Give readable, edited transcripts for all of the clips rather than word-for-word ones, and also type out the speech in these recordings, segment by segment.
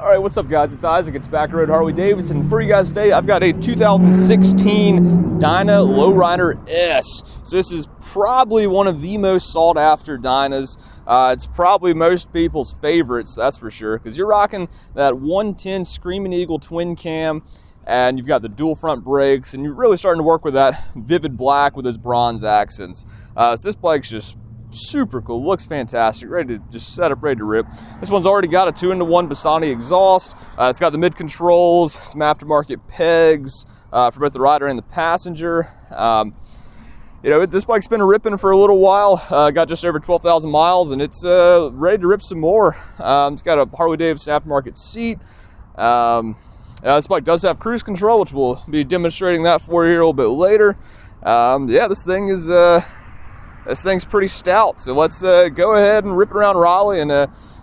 All right, what's up, guys? It's Isaac. It's Back Road Harley-Davidson. For you guys today, I've got a 2016 Dyna Low Rider S. So this is probably one of the most sought-after Dynas. It's probably most people's favorites, that's for sure, because you're rocking that 110 Screaming Eagle twin cam, and you've got the dual front brakes, and you're really starting to work with that vivid black with those bronze accents. So this bike's just super cool, looks fantastic, ready to just set up, ready to rip. This one's already got a 2-in-1 Bassani exhaust. It's got the mid controls, some aftermarket pegs for both the rider and the passenger. You know, this bike's been ripping for a little while. Got just over 12,000 miles, and it's ready to rip some more. It's got a Harley-Davidson aftermarket seat. This bike does have cruise control, which we'll be demonstrating that for you a little bit later. Yeah, this thing's pretty stout, so let's go ahead and rip it around Raleigh and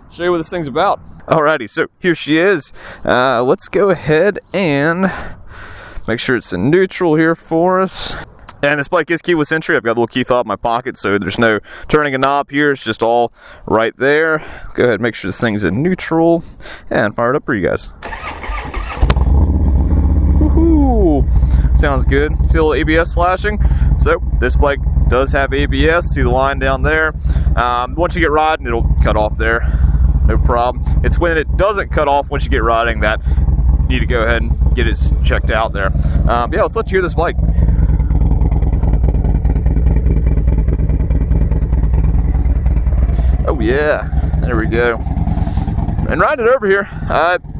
show you what this thing's about. Alrighty, so here she is. Let's go ahead and make sure it's in neutral here for us. And this bike is keyless entry. I've got a little key fob in my pocket, so there's no turning a knob here. It's just all right there. Go ahead and make sure this thing's in neutral and fire it up for you guys. Woohoo! Sounds good. See a little ABS flashing? So this bike does have ABS. See the line down there? Once you get riding, it'll cut off there. No problem. It's when it doesn't cut off once you get riding that you need to go ahead and get it checked out there. Yeah, let's let you hear this bike. Oh yeah, there we go. And riding it over here,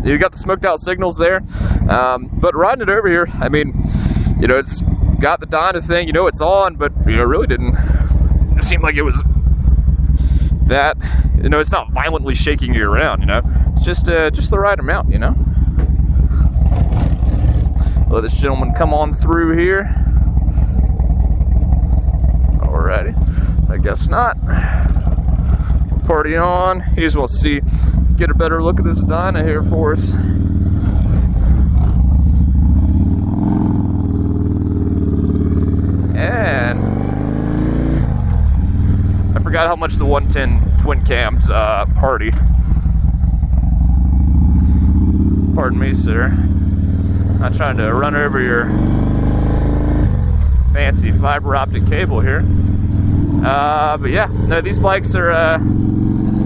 you got the smoked out signals there, but riding it over here, I mean, you know, it's got the Dyna thing, you know it's on, but you know, it really didn't seem like it was that, you know, it's not violently shaking you around, you know, it's just the right amount, you know. Let this gentleman come on through here. Alrighty, I guess not. Party on. You just want to see, get a better look at this Dyna here for us. And I forgot how much the 110 twin cams party. Pardon me, sir. Not trying to run over your fancy fiber optic cable here. But yeah, no, these bikes are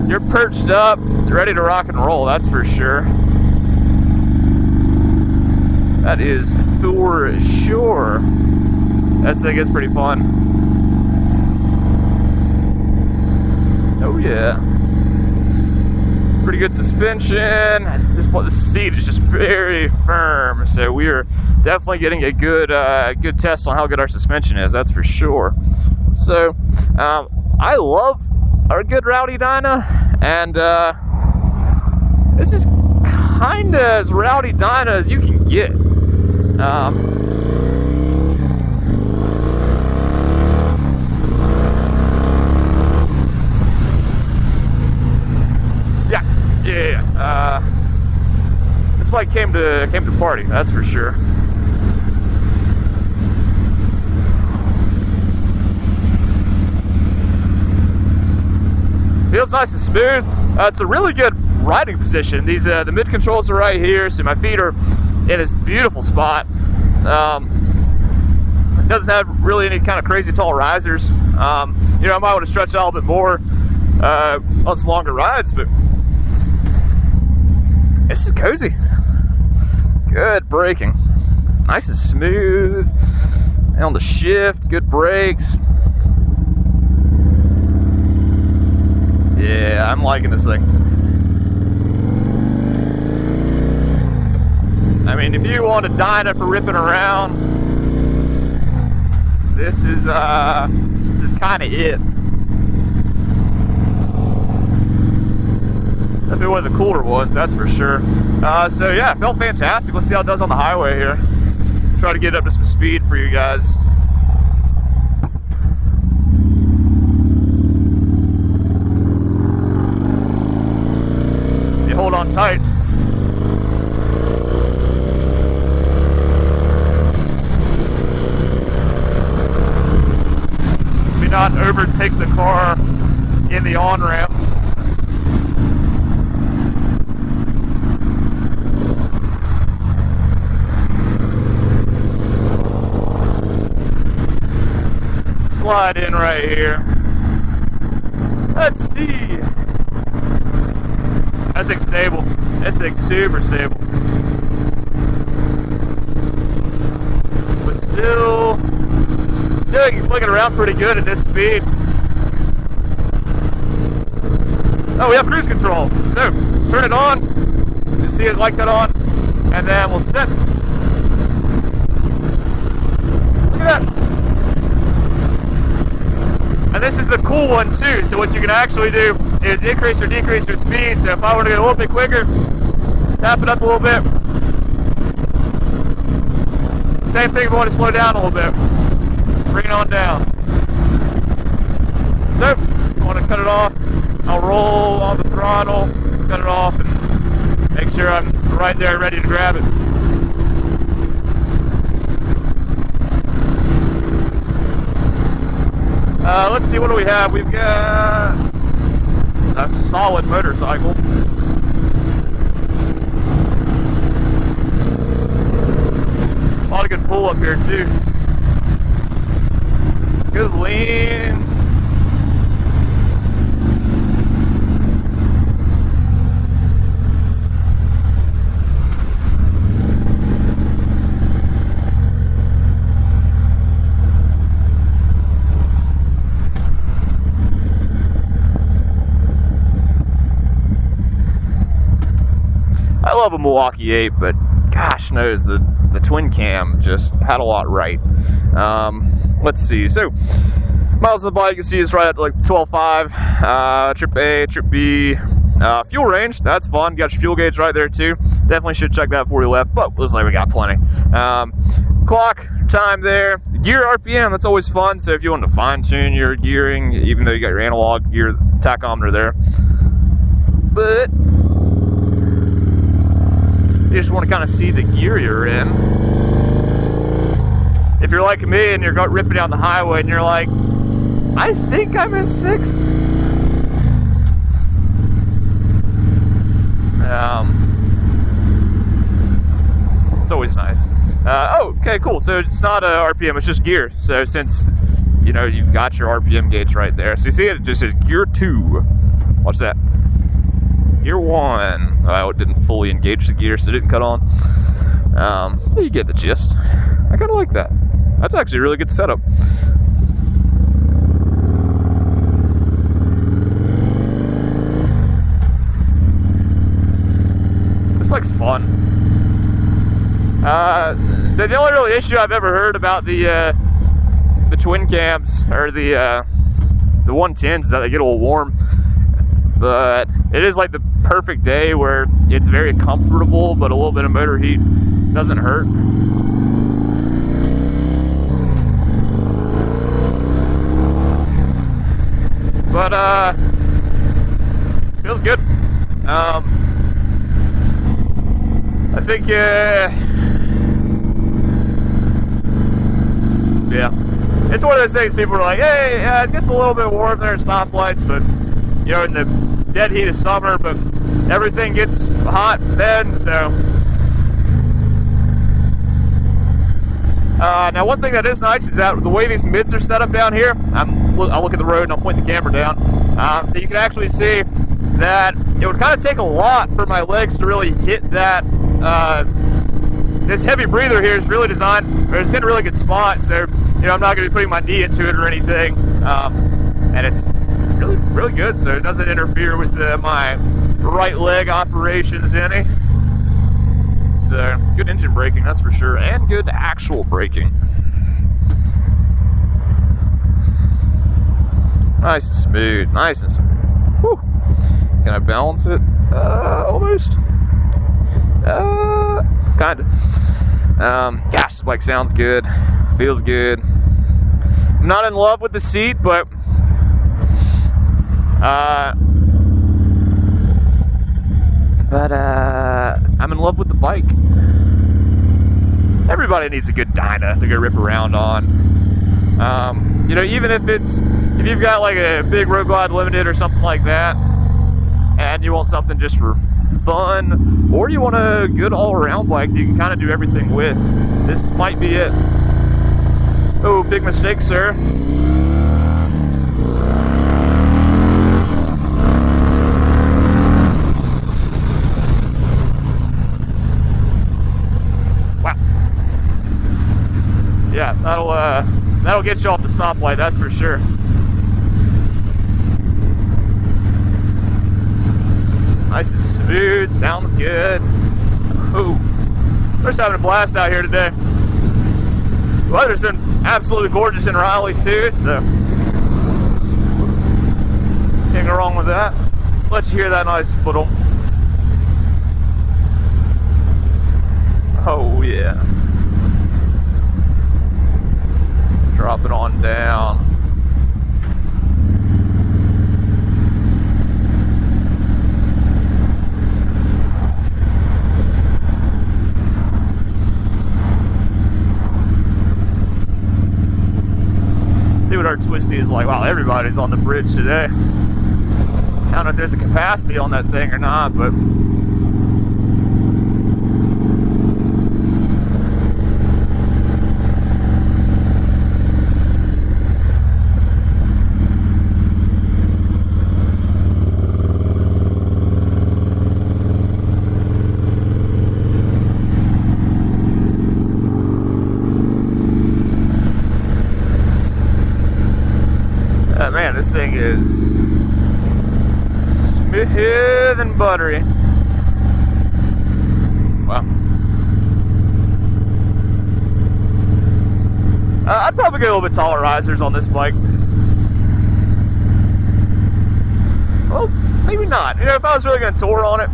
you're perched up, ready to rock and roll, that's for sure. That is for sure. This thing is pretty fun. Oh yeah. Pretty good suspension. This seat is just very firm, so we are definitely getting a good test on how good our suspension is, that's for sure. So, I love our good rowdy Dyna, and this is kind of as rowdy Dyna as you can get. Yeah. This bike came to party, that's for sure. Feels nice and smooth. It's a really good riding position. These the mid controls are right here, so my feet are in this beautiful spot. It doesn't have really any kind of crazy tall risers. You know, I might want to stretch out a little bit more on some longer rides, but this is cozy. Good braking, nice and smooth. And on the shift, good brakes. Yeah, I'm liking this thing. I mean, if you want a Dyna for ripping around, this is kind of it. Definitely one of the cooler ones, that's for sure. So yeah, it felt fantastic. Let's see how it does on the highway here. Try to get up to some speed for you guys. Hold on tight. Do not overtake the car in the on-ramp. slide in right here. Let's see. That thing's stable. This thing's super stable. But still you can flick it around pretty good at this speed. Oh, we have cruise control. So, turn it on. You see it like that on. And then we'll set. Look at that. And this is the cool one too. So what you can actually do is increase or decrease your speed. So if I were to get a little bit quicker, tap it up a little bit. Same thing if I want to slow down a little bit. Bring it on down. So, if I want to cut it off, I'll roll on the throttle, cut it off, and make sure I'm right there ready to grab it. Let's see, what do we have? We've got a solid motorcycle. A lot of good pull up here too. Good lean. I love a Milwaukee 8, but gosh knows the twin cam just had a lot right. Let's see. So miles on the bike, you can see it's right at like 12.5. Trip A, trip B. Fuel range, that's fun. Got your fuel gauge right there too. Definitely should check that before you left, but looks like we got plenty. Clock, time there. Gear RPM, that's always fun. So if you want to fine tune your gearing, even though you got your analog gear tachometer there. But you just want to kind of see the gear you're in. If you're like me and you're ripping down the highway and you're like, I think I'm in 6th. It's always nice. Oh, okay, cool. So it's not a RPM, it's just gear. So since, you know, you've got your RPM gauge right there. So you see it just says gear 2. Watch that. Gear 1. Oh, it didn't fully engage the gear, so it didn't cut on. You get the gist. I kind of like that. That's actually a really good setup. This bike's fun. So the only really issue I've ever heard about the twin cams or the 110s is that they get a little warm. But it is like the perfect day where it's very comfortable, but a little bit of motor heat doesn't hurt. But feels good. I think yeah, it's one of those things. People are like, hey, it gets a little bit warm there at stoplights, but you know, in the dead heat of summer, but everything gets hot then, so. Now one thing that is nice is that the way these mids are set up down here, I'll look at the road and I'll point the camera down, so you can actually see that it would kind of take a lot for my legs to really hit that. This heavy breather here is really designed, or it's in a really good spot, so you know, I'm not going to be putting my knee into it or anything, and it's really good, so it doesn't interfere with my right leg operations any. So good engine braking, that's for sure, and good actual braking. Nice and smooth, nice and smooth. Whew. Can I balance it? Almost. Kinda. Gosh, this bike sounds good, feels good. I'm not in love with the seat, but I'm in love with the bike. Everybody needs a good Dyna to go rip around on. You know, even if you've got like a big Road Glide Limited or something like that, and you want something just for fun, or you want a good all-around bike that you can kind of do everything with, this might be it. Oh, big mistake, sir. yeah, that'll get you off the stoplight, that's for sure. Nice and smooth, sounds good. Ooh, we're just having a blast out here today. The weather's been absolutely gorgeous in Raleigh too, so can't go wrong with that. Let you hear that nice spittle. Oh yeah. Drop it on down. See what our twisty is like. Wow, everybody's on the bridge today. I don't know if there's a capacity on that thing or not, but man, this thing is smooth and buttery. Wow. I'd probably get a little bit taller risers on this bike. Well, maybe not. You know, if I was really going to tour on it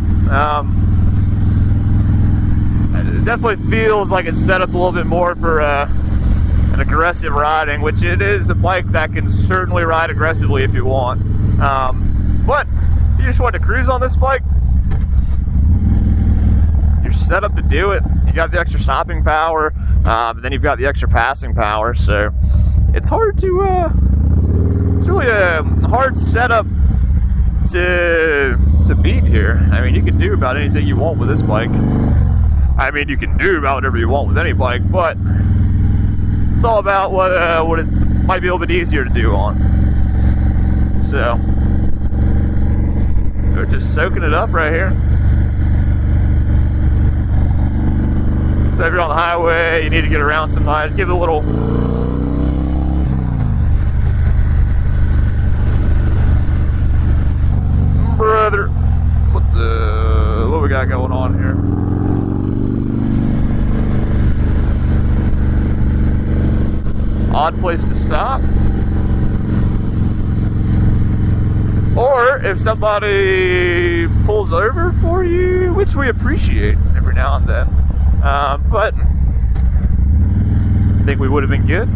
definitely feels like it's set up a little bit more for an aggressive riding, which it is a bike that can certainly ride aggressively if you want. But if you just want to cruise on this bike, you're set up to do it. You got the extra stopping power, but then you've got the extra passing power, so it's hard to it's really a hard setup to beat here. I mean, you can do about anything you want with this bike. I mean, you can do about whatever you want with any bike, but it's all about what it might be a little bit easier to do on. So we're just soaking it up right here. So if you're on the highway, you need to get around somebody, give it a little brother. What we got going on here? Odd place to stop. Or if somebody pulls over for you, which we appreciate every now and then, but I think we would have been good.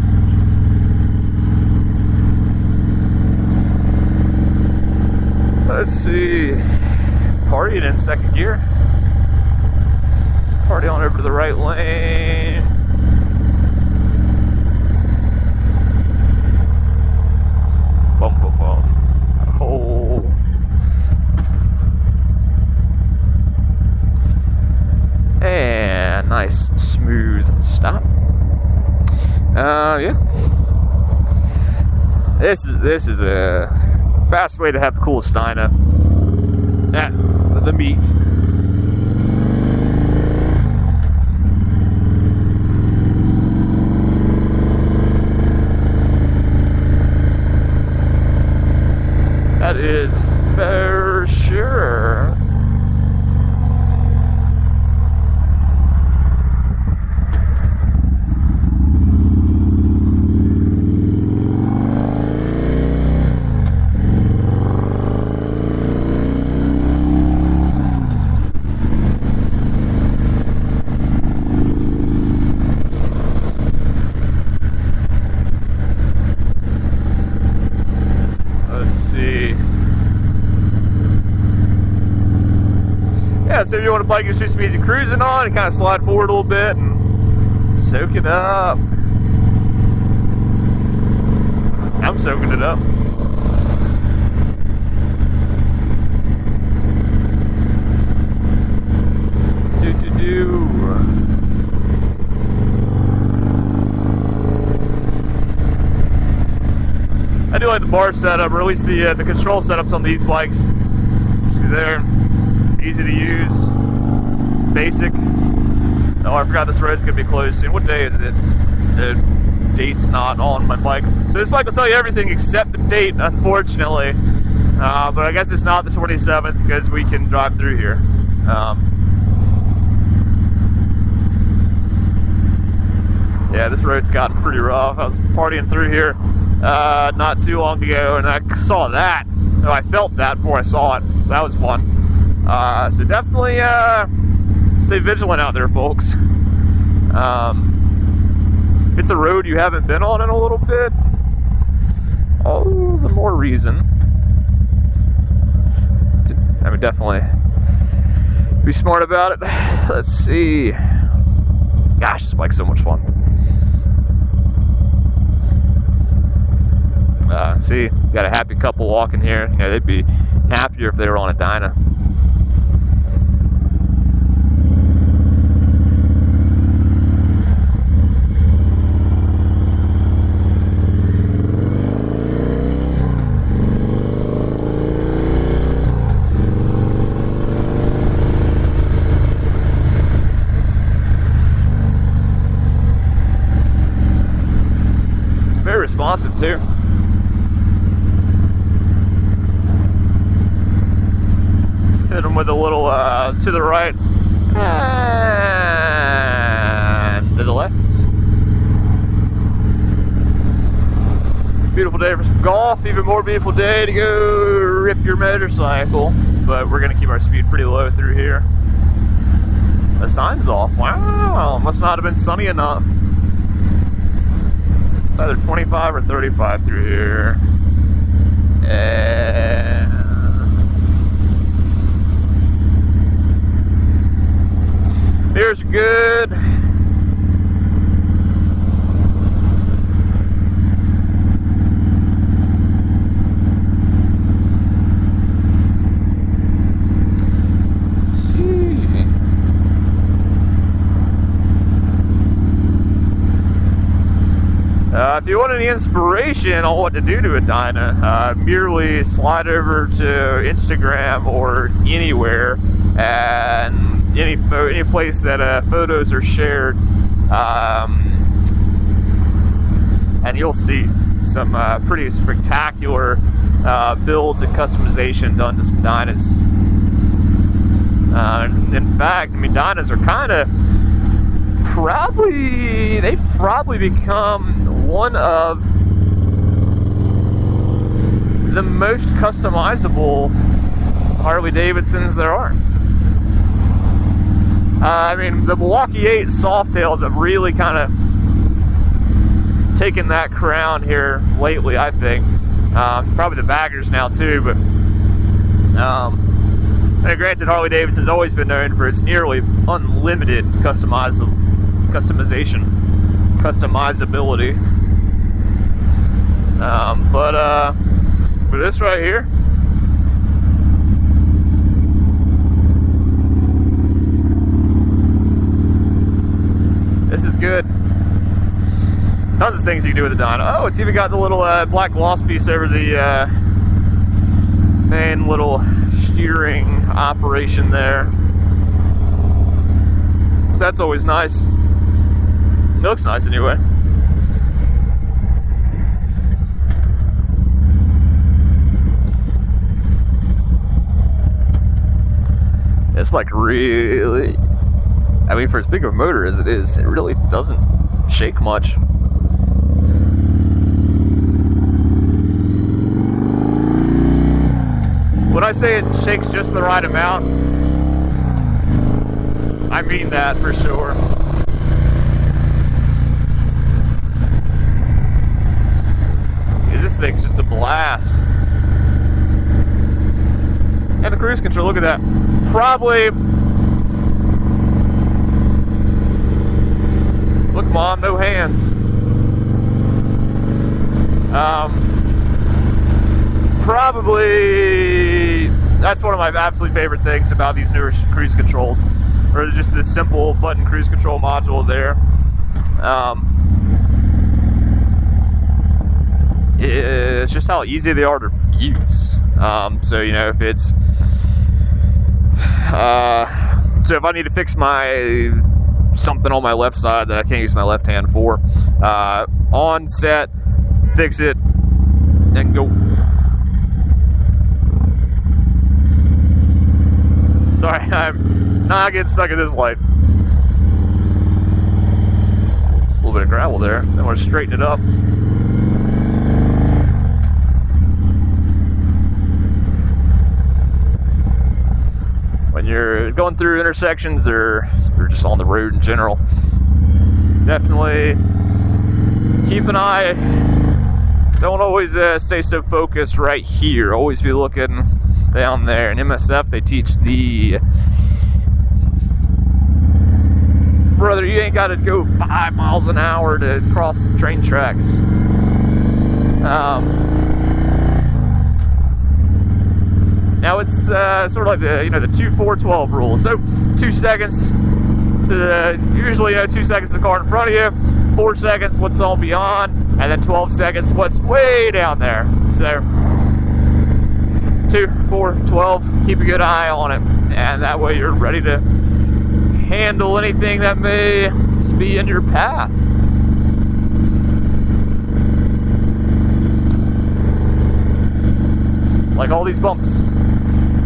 Let's see. Partying in second gear. Party on over to the right lane. Bum, bum, bum. Hole. And nice smooth stop. Yeah. This is a fast way to have the coolest Dyna at the meet. That is for sure. So if you want a bike, it's just some easy cruising on, you kind of slide forward a little bit and soak it up. I'm soaking it up. I do like the bar setup, or at least the control setups on these bikes, just because they're easy to use, basic. Oh, I forgot this road's gonna be closed soon. What day is it? the date's not on my bike. So this bike will tell you everything except the date, unfortunately. But I guess it's not the 27th because we can drive through here. Yeah, this road's gotten pretty rough. I was partying through here not too long ago, and I saw that. Oh, I felt that before I saw it, so that was fun. So definitely stay vigilant out there, folks. If it's a road you haven't been on in a little bit, all the more reason to, definitely be smart about it. Let's see. Gosh, this bike's so much fun. See, got a happy couple walking here. Yeah, they'd be happier if they were on a Dyna. Very responsive too. Hit them with a little to the right and to the left. Beautiful day for some golf. Even more beautiful day to go rip your motorcycle. But we're gonna keep our speed pretty low through here. The sign's off. Wow, must not have been sunny enough. It's either 25 or 35 through here. And mirrors are good. If you want any inspiration on what to do to a Dyna, merely slide over to Instagram or anywhere, and any place that photos are shared, and you'll see some pretty spectacular builds and customization done to some Dynas. In fact, Dynas are kind of they've probably become one of the most customizable Harley-Davidsons there are. The Milwaukee 8 Softails have really kind of taken that crown here lately, I think. Probably the baggers now too, but granted, Harley-Davidson's always been known for its nearly unlimited customizability. But for this right here, this is good. Tons of things you can do with the Dyna. Oh, it's even got the little black gloss piece over the main little steering operation there. So that's always nice. It looks nice anyway. It's like really, for as big of a motor as it is, it really doesn't shake much. When I say it shakes just the right amount, I mean that for sure. This thing's just a blast. And the cruise control, look at that. Probably, look, Mom, no hands. Probably, that's one of my absolute favorite things about these newer cruise controls, or just this simple button cruise control module there. It's just how easy they are to use. So if it's so if I need to fix my something on my left side that I can't use my left hand for. On, set, fix it, and go. Sorry, I'm not getting stuck at this light. A little bit of gravel there. Then we'll straighten it up. When you're going through intersections or just on the road in general, definitely keep an eye. Don't always stay so focused right here. Always be looking down there. In MSF, they teach the brother, you ain't got to go 5 miles an hour to cross the train tracks. Now it's sort of like the the 2-4-12 rule. So 2 seconds to the usually 2 seconds to the car in front of you, 4 seconds what's all beyond, and then 12 seconds what's way down there. So 2, 4, 12. Keep a good eye on it, and that way you're ready to handle anything that may be in your path. Like all these bumps.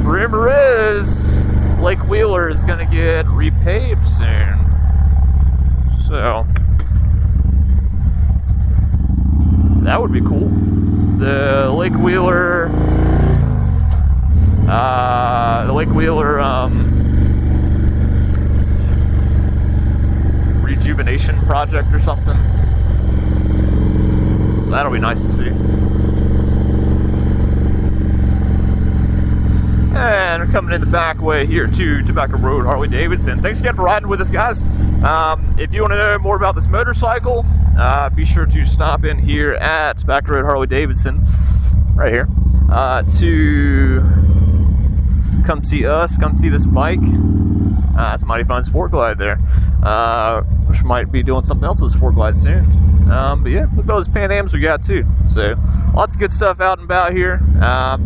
Rumor is Lake Wheeler is going to get repaved soon. So that would be cool. The Lake Wheeler rejuvenation project or something. So that'll be nice to see. And we're coming in the back way here to Tobacco Road, Harley-Davidson. Thanks again for riding with us, guys. If you want to know more about this motorcycle, be sure to stop in here at Tobacco Road, Harley-Davidson, right here, to come see us, come see this bike. It's a mighty fine Sport Glide there. Which might be doing something else with Sport Glide soon. But yeah, look at those Pan Ams we got too. So lots of good stuff out and about here.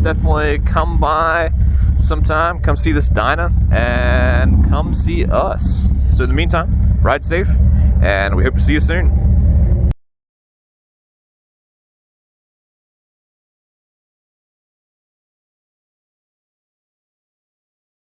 Definitely come by sometime, come see this Dyna, and come see us. So in the meantime, ride safe, and we hope to see you soon.